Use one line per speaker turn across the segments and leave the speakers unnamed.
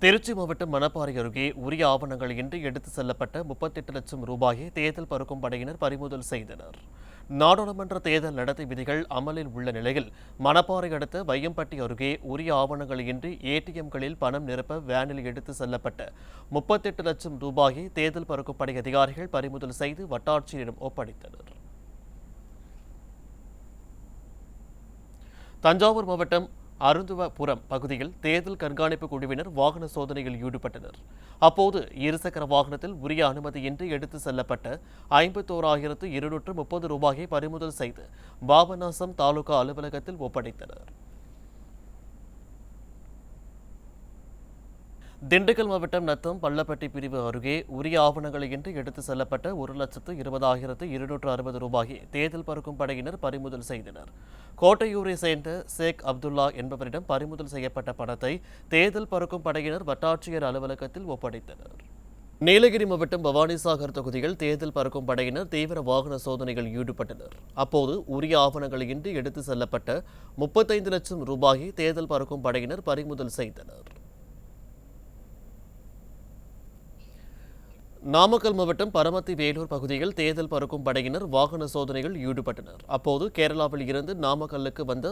திருச்சி மாவட்டம் மணப்பாறை அருகே உரிய ஆவணங்கள் இன்றி எடுத்து செல்லப்பட்ட 38 லட்சம் ரூபாயை தேர்தல் பறக்கும் படையினர் பறிமுதல் செய்தனர். நாடாளுமன்ற தேர்தல் நடத்தை விதிகள் அமலில் உள்ள நிலையில் மணப்பாறை அடுத்த வையம்பட்டி அருகே உரிய ஆவணங்கள் இன்றி ஏடிஎம்களில் பணம் நிரப்ப வேனில் எடுத்து செல்லப்பட்ட 38 லட்சம் ரூபாயை தேர்தல் பறக்கும் படை அதிகாரிகள் பறிமுதல் செய்து வட்டாட்சியரிடம் ஒப்படைத்தனர். தஞ்சாவூர் மாவட்டம் அருந்துவபுரம் பகுதியில் தேர்தல் கண்காணிப்பு குழுவினர் வாகன சோதனையில் ஈடுபட்டனர். அப்போது இருசக்கர வாகனத்தில் உரிய அனுமதியின்றி எடுத்து செல்லப்பட்ட 51,230 ரூபாயை பறிமுதல் செய்து பாபநாசம் தாலுகா அலுவலகத்தில் ஒப்படைத்தனர். திண்டுக்கல் மாவட்டம் நத்தம் பள்ளப்பட்டி பிரிவு அருகே உரிய ஆவணங்களின்றி எடுத்து செல்லப்பட்ட 1,20,260 ரூபாயை தேர்தல் பறக்கும் படையினர் பறிமுதல் செய்தனர். கோட்டையூரை சேர்ந்த ஷேக் அப்துல்லா என்பவரிடம் பறிமுதல் செய்யப்பட்ட பணத்தை தேர்தல் பறக்கும் படையினர் வட்டாட்சியர் அலுவலகத்தில் ஒப்படைத்தனர். நீலகிரி மாவட்டம் பவானிசாகர் தொகுதியில் தேர்தல் பறக்கும் படையினர் தீவிர வாகன சோதனையில் ஈடுபட்டனர். அப்போது உரிய ஆவணங்களின்றி எடுத்து செல்லப்பட்ட 35 லட்சம் ரூபாயை தேர்தல் பறக்கும் படையினர் பறிமுதல் செய்தனர். நாமக்கல் மாவட்டம் பரமத்தி வேலூர் பகுதியில் தேர்தல் பறக்கும் படையினர் வாகன சோதனையில் ஈடுபட்டனர். அப்போது கேரளாவில் இருந்து நாமக்கல்லுக்கு வந்த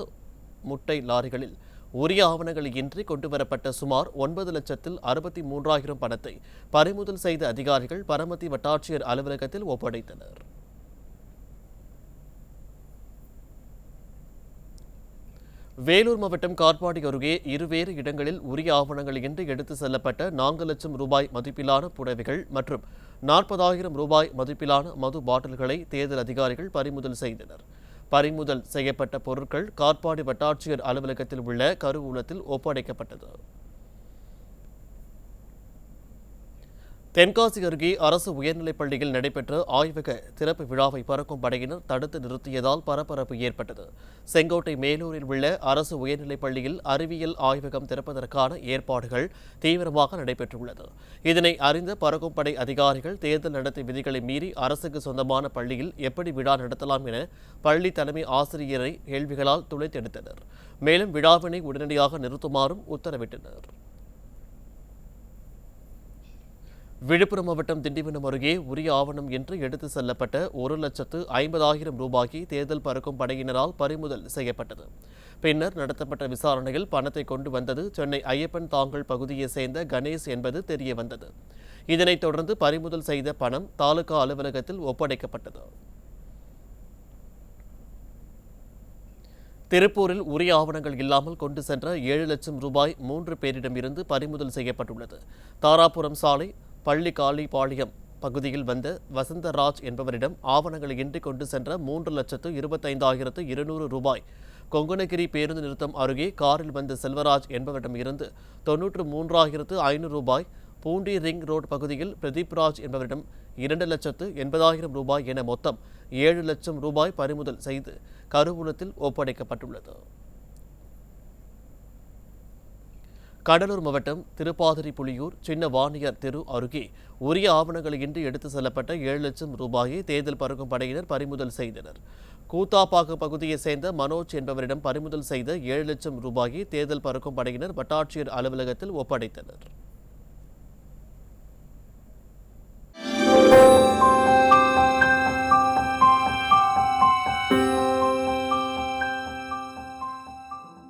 முட்டை லாரிகளில் உரிய ஆவணங்கள் இன்றி கொண்டுவரப்பட்ட சுமார் 9,63,000 பணத்தை பறிமுதல் செய்த அதிகாரிகள் பரமத்தி வட்டாட்சியர் அலுவலகத்தில் ஒப்படைத்தனர். வேலூர் மாவட்டம் காட்பாடி அருகே இருவேறு இடங்களில் உரிய ஆவணங்கள் இன்றி எடுத்து செல்லப்பட்ட 4 லட்சம் ரூபாய் மதிப்பிலான புடவைகள் மற்றும் 40,000 ரூபாய் மதிப்பிலான மது பாட்டில்களை தேர்தல் அதிகாரிகள் பறிமுதல் செய்தனர். பறிமுதல் செய்யப்பட்ட பொருட்கள் காட்பாடி வட்டாட்சியர் அலுவலகத்தில் உள்ள கருவூலத்தில் ஒப்படைக்கப்பட்டது. தென்காசி அருகே அரசு உயர்நிலைப் பள்ளியில் நடைபெற்ற ஆய்வக திறப்பு விழாவை பறக்கும் படையினர் தடுத்து நிறுத்தியதால் பரபரப்பு ஏற்பட்டது. செங்கோட்டை மேலூரில் உள்ள அரசு உயர்நிலைப் பள்ளியில் அறிவியல் ஆய்வகம் திறப்பதற்கான ஏற்பாடுகள் தீவிரமாக நடைபெற்றுள்ளது. இதனை அறிந்த பறக்கும் படை அதிகாரிகள் தேர்தல் நடத்தை விதிகளை மீறி அரசுக்கு சொந்தமான பள்ளியில் எப்படி விழா நடத்தலாம் என பள்ளி தலைமை ஆசிரியரை கேள்விகளால் துளைத்தெடுத்தனர். மேலும் விழாவினை உடனடியாக நிறுத்துமாறும் உத்தரவிட்டனர். விழுப்புரம் மாவட்டம் திண்டிவனம் அருகே உரிய ஆவணம் என்று எடுத்து செல்லப்பட்ட 1,50,000 ரூபாயை தேர்தல் பறக்கும் படையினரால் பறிமுதல் செய்யப்பட்டது. பின்னர் நடத்தப்பட்ட விசாரணையில் பணத்தை கொண்டு வந்தது சென்னை ஐயப்பன் தாங்கல் பகுதியைச் சேர்ந்த கணேஷ் என்பது தெரியவந்தது. இதனைத் தொடர்ந்து பறிமுதல் செய்த பணம் தாலுகா அலுவலகத்தில் ஒப்படைக்கப்பட்டது. திருப்பூரில் உரிய ஆவணங்கள் இல்லாமல் கொண்டு சென்ற 7 லட்சம் ரூபாய் 3 பேரிடமிருந்து பறிமுதல் செய்யப்பட்டுள்ளது. தாராபுரம் சாலை பள்ளிக்காளிபாளையம் பகுதியில் வந்த வசந்தராஜ் என்பவரிடம் ஆவணங்கள் இன்றி கொண்டு சென்ற 3,25,200 ரூபாய், கொங்கணகிரி பேருந்து நிறுத்தம் அருகே காரில் வந்த செல்வராஜ் என்பவரிடம் இருந்து 93,500 ரூபாய், பூண்டி ரிங் ரோடு பகுதியில் பிரதீப்ராஜ் என்பவரிடம் 2,80,000 ரூபாய் என மொத்தம் 7 லட்சம் ரூபாய் பறிமுதல் செய்து கருவூலத்தில் ஒப்படைக்கப்பட்டுள்ளது. கடலூர் மாவட்டம் திருப்பாதிரிப்புலியூர் சின்ன வாணியர் தெரு அருகே உரிய ஆவணங்கள் இன்றி எடுத்து செல்லப்பட்ட 7 லட்சம் ரூபாயை தேர்தல் பறக்கும் படையினர் பறிமுதல் செய்தனர். கூத்தாப்பாக்கம் பகுதியைச் சேர்ந்த மனோஜ் என்பவரிடம் பறிமுதல் செய்த 7 லட்சம் ரூபாயை தேர்தல் பறக்கும் படையினர் வட்டாட்சியர் அலுவலகத்தில் ஒப்படைத்தனர்.